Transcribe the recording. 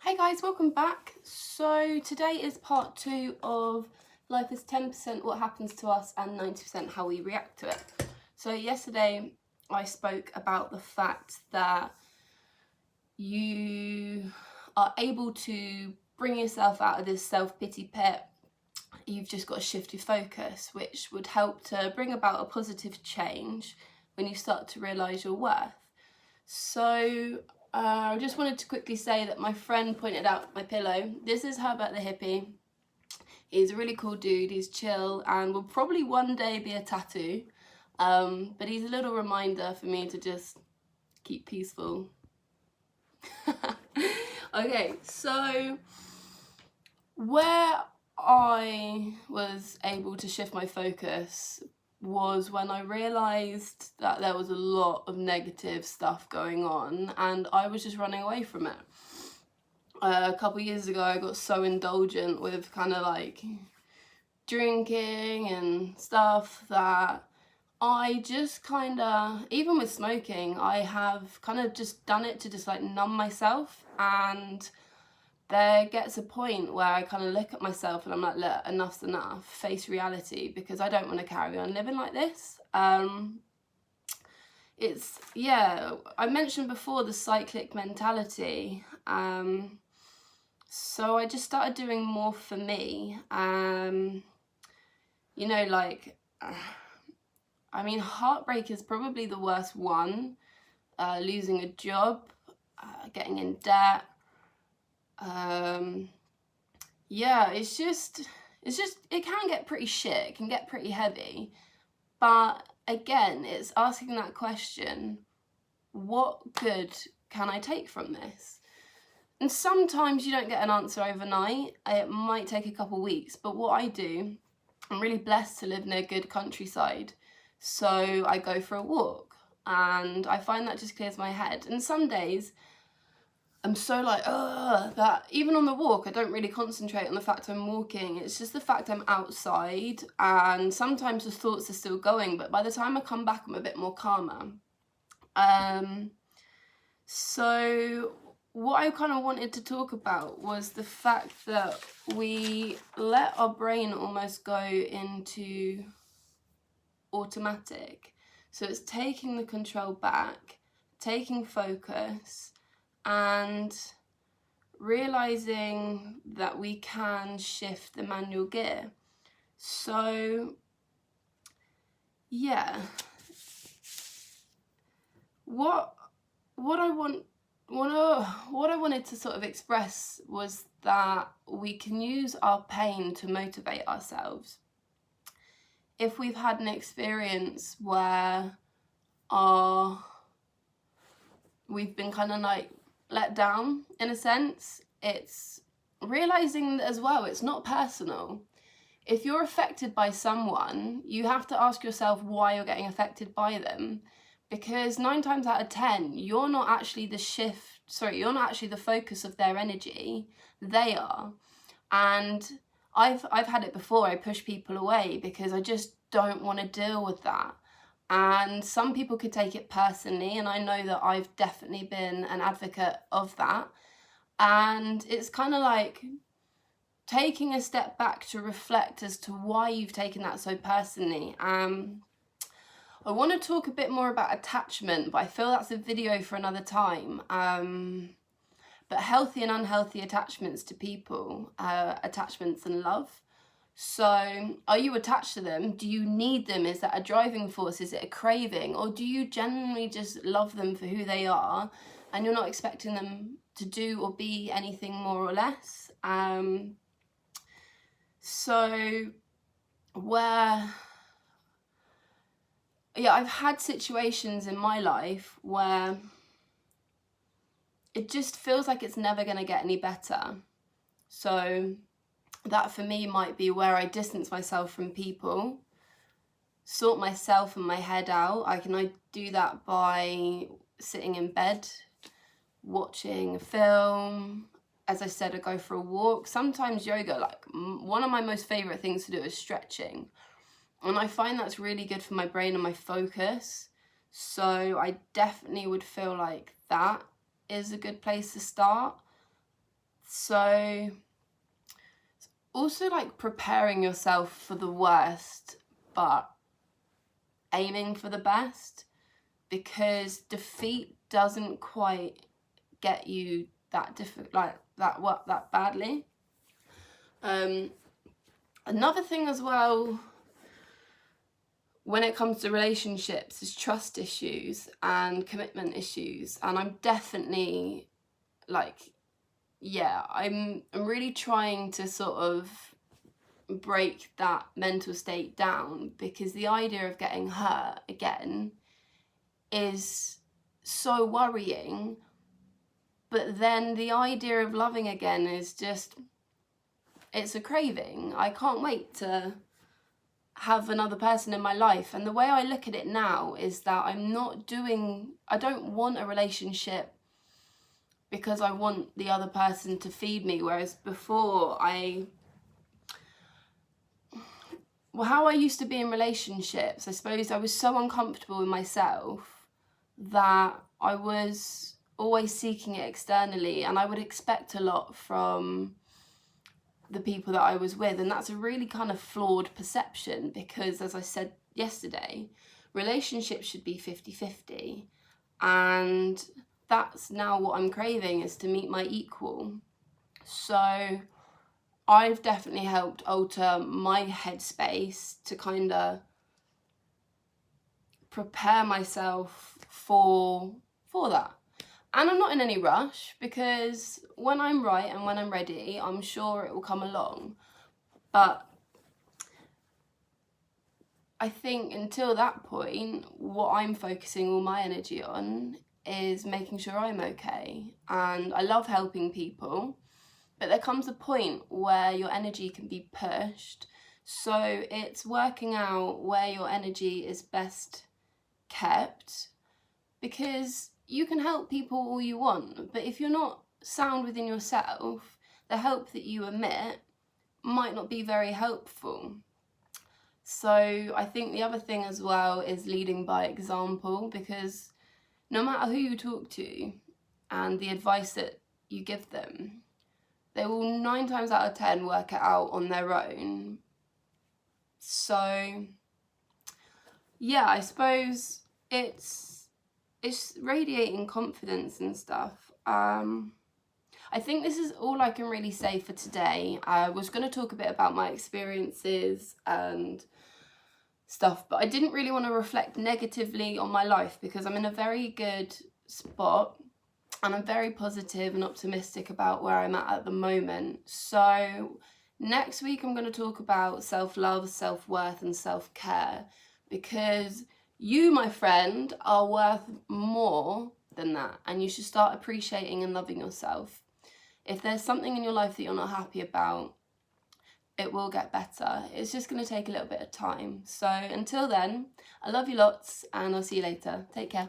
Hey guys, welcome back. So today is part 2 of life is 10% what happens to us and 90% how we react to it. So yesterday I spoke about the fact that you are able to bring yourself out of this self-pity pit. You've just got to shift your focus, which would help to bring about a positive change when you start to realise your worth. So I just wanted to quickly say that my friend pointed out my pillow. This is Herbert the Hippie. He's a really cool dude, he's chill, and will probably one day be a tattoo. But he's a little reminder for me to just keep peaceful. Okay, so where I was able to shift my focus was when I realised that there was a lot of negative stuff going on and I was just running away from it. A couple of years ago I got so indulgent with kind of like drinking and stuff that I just kind of, even with smoking, I have kind of just done it to just like numb myself, and there gets a point where I kind of look at myself and I'm like, look, enough's enough, face reality, because I don't want to carry on living like this. It's, yeah, I mentioned before the cyclic mentality. So I just started doing more for me. You know, like, I mean, heartbreak is probably the worst one. Losing a job, getting in debt. Yeah, it's just, it can get pretty shit, it can get pretty heavy. But again, it's asking that question, what good can I take from this? And sometimes you don't get an answer overnight. It might take a couple weeks, but what I do, I'm really blessed to live near good countryside. So I go for a walk and I find that just clears my head. And some days I'm so like, ugh, that even on the walk, I don't really concentrate on the fact I'm walking. It's just the fact I'm outside, and sometimes the thoughts are still going, but by the time I come back, I'm a bit more calmer. So what I kind of wanted to talk about was the fact that we let our brain almost go into automatic. So it's taking the control back, taking focus, and realizing that we can shift the manual gear. So yeah, what I wanted to sort of express was that we can use our pain to motivate ourselves. If we've had an experience where we've been kind of like let down in a sense, it's realizing that as well, it's not personal. If you're affected by someone, you have to ask yourself why you're getting affected by them, because 9 times out of 10, you're not actually the focus of their energy, they are. And I've had it before. I push people away because I just don't want to deal with that. And some people could take it personally, and I know that I've definitely been an advocate of that. And it's kind of like taking a step back to reflect as to why you've taken that so personally. I want to talk a bit more about attachment, but I feel that's a video for another time. But healthy and unhealthy attachments to people, attachments and love. So are you attached to them? Do you need them? Is that a driving force? Is it a craving? Or do you genuinely just love them for who they are and you're not expecting them to do or be anything more or less? So I've had situations in my life where it just feels like it's never going to get any better. So that for me might be where I distance myself from people, sort myself and my head out. I do that by sitting in bed, watching a film. As I said, I go for a walk. Sometimes yoga, like one of my most favourite things to do is stretching. And I find that's really good for my brain and my focus. So I definitely would feel like that is a good place to start. So also like preparing yourself for the worst, but aiming for the best, because defeat doesn't quite get you that that badly. Another thing as well when it comes to relationships is trust issues and commitment issues, and I'm definitely like, yeah, I'm really trying to sort of break that mental state down, because the idea of getting hurt again is so worrying, but then the idea of loving again is just, it's a craving. I can't wait to have another person in my life. And the way I look at it now is that I don't want a relationship because I want the other person to feed me, whereas before how I used to be in relationships, I suppose I was so uncomfortable with myself that I was always seeking it externally, and I would expect a lot from the people that I was with, and that's a really kind of flawed perception, because as I said yesterday, relationships should be 50-50, and that's now what I'm craving, is to meet my equal. So I've definitely helped alter my headspace to kind of prepare myself for that. And I'm not in any rush, because when I'm right and when I'm ready, I'm sure it will come along. But I think until that point, what I'm focusing all my energy on is making sure I'm okay. And I love helping people, but there comes a point where your energy can be pushed. So it's working out where your energy is best kept, because you can help people all you want, but if you're not sound within yourself, the help that you emit might not be very helpful. So I think the other thing as well is leading by example, because no matter who you talk to and the advice that you give them, they will 9 times out of 10 work it out on their own. So yeah, I suppose it's radiating confidence and stuff. I think this is all I can really say for today. I was going to talk a bit about my experiences and stuff, but I didn't really want to reflect negatively on my life, because I'm in a very good spot and I'm very positive and optimistic about where I'm at the moment. So next week I'm going to talk about self-love, self-worth and self-care, because you, my friend, are worth more than that, and you should start appreciating and loving yourself. If there's something in your life that you're not happy about, it will get better. It's just going to take a little bit of time. So until then, I love you lots, and I'll see you later. Take care.